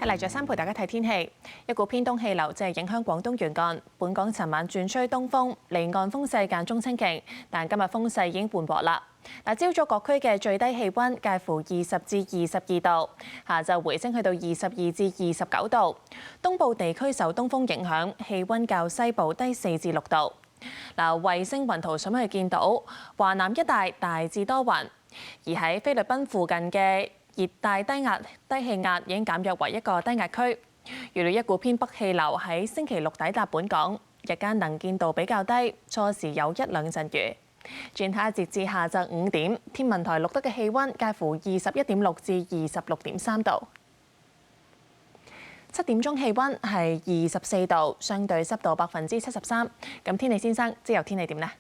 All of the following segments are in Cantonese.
係黎著珊陪大家睇天氣。一股偏東氣流正係影響廣東沿岸，本港尋晚轉吹東風，離岸風勢間中清勁，但今日風勢已經緩和啦。朝早各區嘅最低氣温介乎20至22度，下晝回升去到22至29度。東部地區受東風影響，氣温較西部低4至6度。衛星雲圖上面見到華南一帶大致多雲，而喺菲律賓附近嘅熱帶低氣壓已經減弱為一個低壓區。預料一股偏北氣流喺星期六抵達本港，日間能見度比較低，初時有1兩陣雨。轉睇下截至下晝5點，天文台錄得嘅氣温介乎21.6至26.3度。7點鐘氣温係24度，相對濕度73%。咁天氣先生，即由天氣點呢？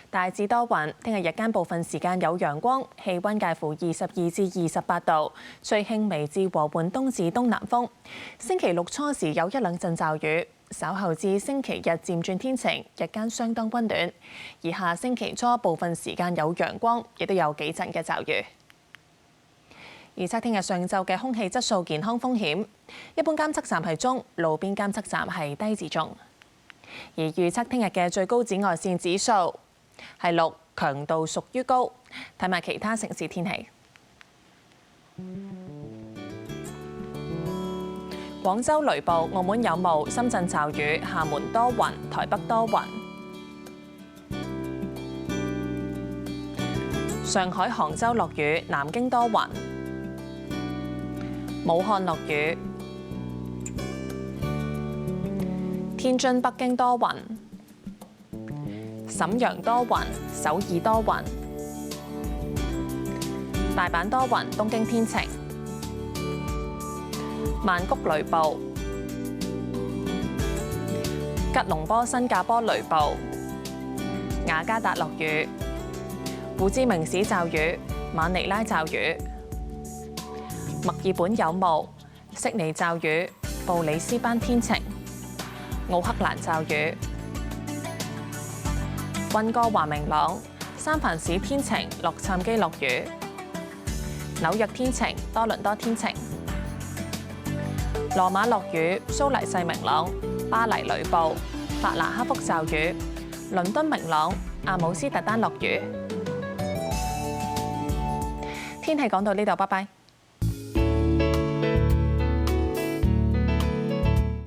大致多雲，聽日日間部分時間有陽光，氣温介乎22至28度，吹輕微至和緩東至東南風。星期六初時有1兩陣驟雨，稍後至星期日漸轉天晴，日間相當温暖。而下星期初部分時間有陽光，亦都有幾陣嘅驟雨。預測聽日上晝嘅空氣質素健康風險，一般監測站係中，路邊監測站係低至中。而預測聽日嘅最高紫外線指數係6，強度屬於高。睇埋其他城市天氣。廣州雷暴，澳門有霧，深圳驟雨，廈門多雲，台北多雲。上海、杭州落雨，南京多雲。武漢落雨。天津、北京多雲。瀋陽多雲，首爾多雲，大阪多雲，東京天晴，曼谷雷暴，吉隆坡、新加坡雷暴，雅加達落雨，胡志明市驟雨，馬尼拉驟雨，墨爾本有霧，悉尼驟雨，布里斯班天晴，奧克蘭驟雨。溫哥華明朗，三藩市天晴，洛杉磯落雨，紐約天晴，多倫多天晴，羅馬落雨，蘇黎世明朗，巴黎雷暴，法蘭克福驟雨，倫敦明朗，阿姆斯特丹落雨。天氣講到呢度，拜拜。